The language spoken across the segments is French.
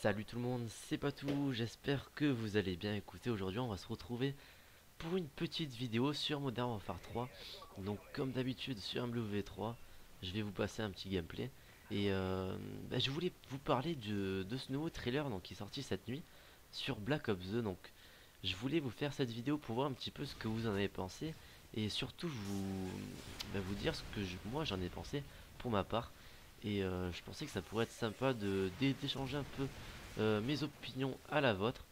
Salut tout le monde, c'est Patou, j'espère que vous allez bien. Écoutez, aujourd'hui on va se retrouver pour une petite vidéo sur Modern Warfare 3. Donc comme d'habitude sur MW3, je vais vous passer un petit gameplay. Et je voulais vous parler de ce nouveau trailer donc, qui est sorti cette nuit sur Black Ops 2. Donc je voulais vous faire cette vidéo pour voir un petit peu ce que vous en avez pensé. Et surtout vous dire ce que moi j'en ai pensé pour ma part. Et je pensais que ça pourrait être sympa d'échanger un peu mes opinions à la vôtre.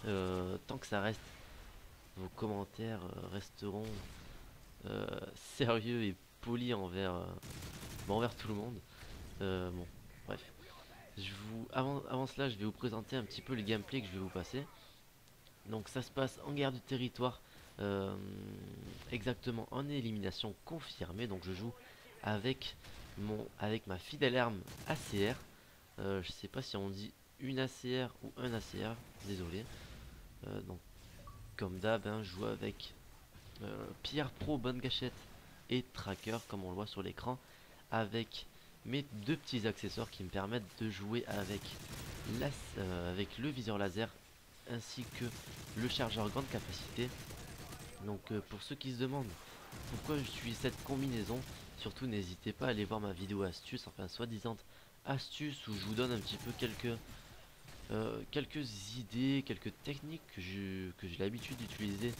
Tant que ça reste, vos commentaires resteront euh, sérieux et polis envers tout le monde. Bon, bref. Avant cela, je vais vous présenter un petit peu le gameplay que je vais vous passer. Donc ça se passe en guerre de territoire, euh, exactement en élimination confirmée. Donc je joue avec avec ma fidèle arme ACR. Je sais pas si on dit une ACR ou un ACR, désolé. Donc comme d'hab, hein, je joue avec Pierre Pro, bonne gâchette et Tracker, comme on le voit sur l'écran, avec mes deux petits accessoires qui me permettent de jouer avec le viseur laser ainsi que le chargeur grande capacité. Donc pour ceux qui se demandent pourquoi j'utilise cette combinaison, surtout n'hésitez pas à aller voir ma vidéo astuce, enfin soi-disant astuce, où je vous donne un petit peu quelques idées, quelques techniques que j'ai l'habitude d'utiliser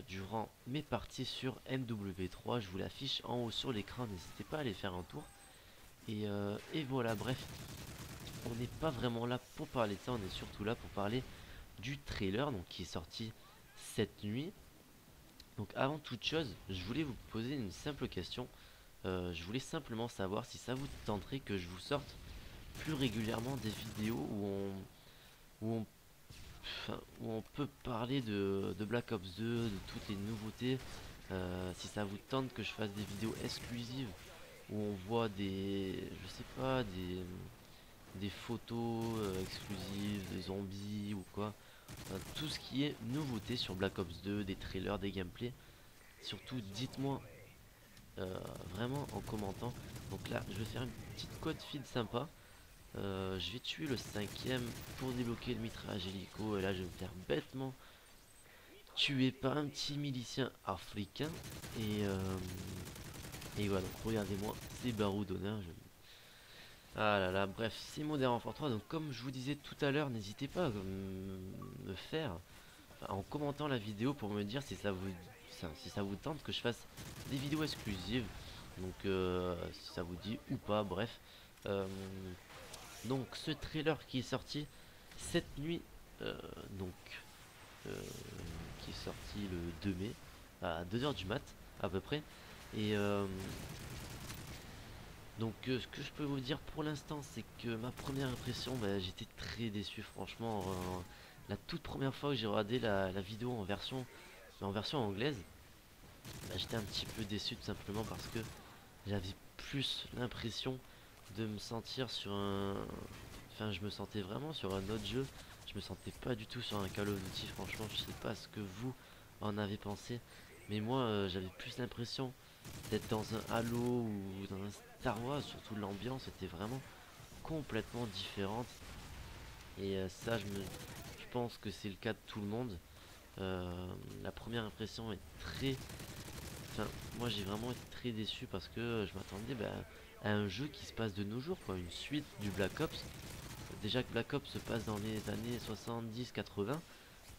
durant mes parties sur MW3. Je vous l'affiche en haut sur l'écran, n'hésitez pas à aller faire un tour. Et voilà, bref, on n'est pas vraiment là pour parler de ça, on est surtout là pour parler du trailer donc, qui est sorti cette nuit. Donc avant toute chose, je voulais vous poser une simple question. Je voulais simplement savoir si ça vous tenterait que je vous sorte plus régulièrement des vidéos où on où on peut parler de Black Ops 2, de toutes les nouveautés. Si ça vous tente que je fasse des vidéos exclusives où on voit je sais pas, des photos exclusives, des zombies ou quoi. Enfin, tout ce qui est nouveauté sur Black Ops 2, des trailers, des gameplays. Surtout, dites-moi vraiment en commentant. Donc là, je vais faire une petite code feed sympa. Je vais tuer le cinquième pour débloquer le mitraillage hélico. Et là, je vais me faire bêtement tuer par un petit milicien africain. Et, euh, et voilà, donc regardez-moi, c'est Barou d'honneur. Ah là là, bref, c'est Modern Warfare 3. Donc, comme je vous disais tout à l'heure, n'hésitez pas à me faire, enfin, en commentant la vidéo pour me dire si ça vous tente que je fasse des vidéos exclusives. Donc, si ça vous dit ou pas, bref. Euh, donc, ce trailer qui est sorti cette nuit, euh, donc euh, qui est sorti le 2 mai à 2 heures du mat à peu près. Et ce que je peux vous dire pour l'instant, c'est que ma première impression, bah, j'étais très déçu franchement. La toute première fois que j'ai regardé la vidéo en version anglaise, bah, j'étais un petit peu déçu tout simplement parce que j'avais plus l'impression de me sentir sur un... Enfin, je me sentais vraiment sur un autre jeu. Je me sentais pas du tout sur un Call of Duty. Franchement, je sais pas ce que vous en avez pensé. Mais moi, j'avais plus l'impression d'être dans un Halo ou dans un Star Wars. Surtout l'ambiance était vraiment complètement différente. Et ça, je pense que c'est le cas de tout le monde. La première impression est très... Enfin, moi j'ai vraiment été très déçu parce que je m'attendais à un jeu qui se passe de nos jours, quoi, une suite du Black Ops. Déjà que Black Ops se passe dans les années 70-80,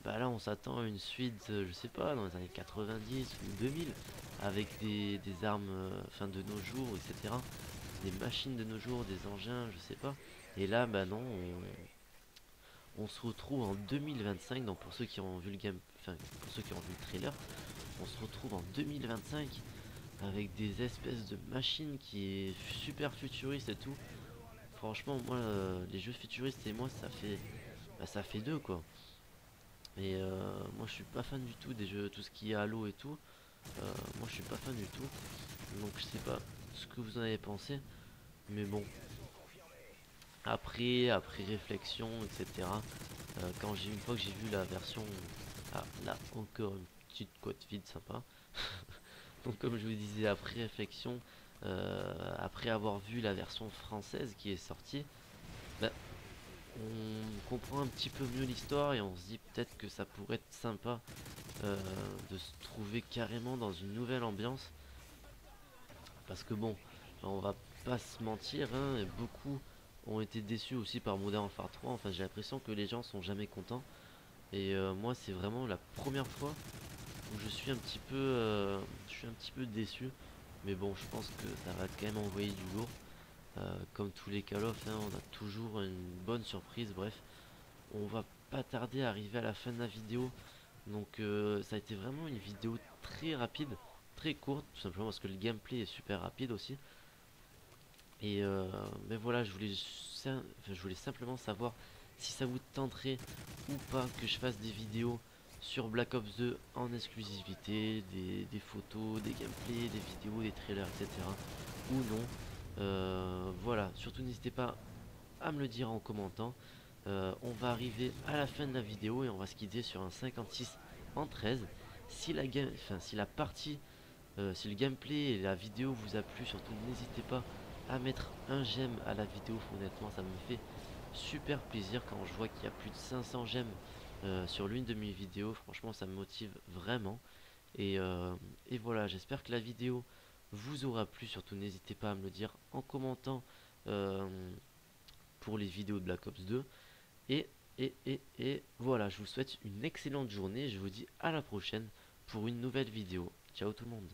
bah là on s'attend à une suite, je sais pas, dans les années 90 ou 2000, avec des armes enfin, de nos jours, etc. Des machines de nos jours, des engins, je sais pas. Et là, bah non, on se retrouve en 2025, donc pour ceux qui ont vu le game, enfin pour ceux qui ont vu le trailer, on se retrouve en 2025 avec des espèces de machines qui est super futuriste et tout. Franchement, moi, les jeux futuristes et moi, ça fait deux quoi. Et moi, je suis pas fan du tout des jeux, tout ce qui est Halo et tout. Moi, je suis pas fan du tout. Donc, je sais pas ce que vous en avez pensé, mais bon. Après réflexion, etc. Une fois que j'ai vu la version, ah là encore une petite code vide sympa. Donc comme je vous disais, après réflexion, après avoir vu la version française qui est sortie, bah, on comprend un petit peu mieux l'histoire et on se dit peut-être que ça pourrait être sympa de se trouver carrément dans une nouvelle ambiance. Parce que bon, on va pas se mentir, hein, et beaucoup ont été déçus aussi par Modern Warfare 3. Enfin, j'ai l'impression que les gens sont jamais contents. Et moi, c'est vraiment la première fois où je suis un petit peu déçu. Mais bon, je pense que ça va quand même envoyer du lourd. Comme tous les Call of, hein, on a toujours une bonne surprise. Bref, on va pas tarder à arriver à la fin de la vidéo. Donc ça a été vraiment une vidéo très rapide, très courte, tout simplement parce que le gameplay est super rapide aussi. Et mais voilà, je voulais simplement savoir si ça vous tenterait ou pas que je fasse des vidéos sur Black Ops 2 en exclusivité, des photos, des gameplays, des vidéos, des trailers, etc. Ou non. Voilà, surtout n'hésitez pas à me le dire en commentant. On va arriver à la fin de la vidéo et on va se quitter sur un 56 en 13. Si la game, enfin, si la partie, si le gameplay et la vidéo vous a plu, surtout n'hésitez pas à mettre un j'aime à la vidéo. Honnêtement, ça me fait super plaisir quand je vois qu'il y a plus de 500 j'aime sur l'une de mes vidéos. Franchement, ça me motive vraiment. Et, et voilà, j'espère que la vidéo vous aura plu. Surtout n'hésitez pas à me le dire en commentant pour les vidéos de Black Ops 2. Et voilà, je vous souhaite une excellente journée. Je vous dis à la prochaine pour une nouvelle vidéo. Ciao tout le monde.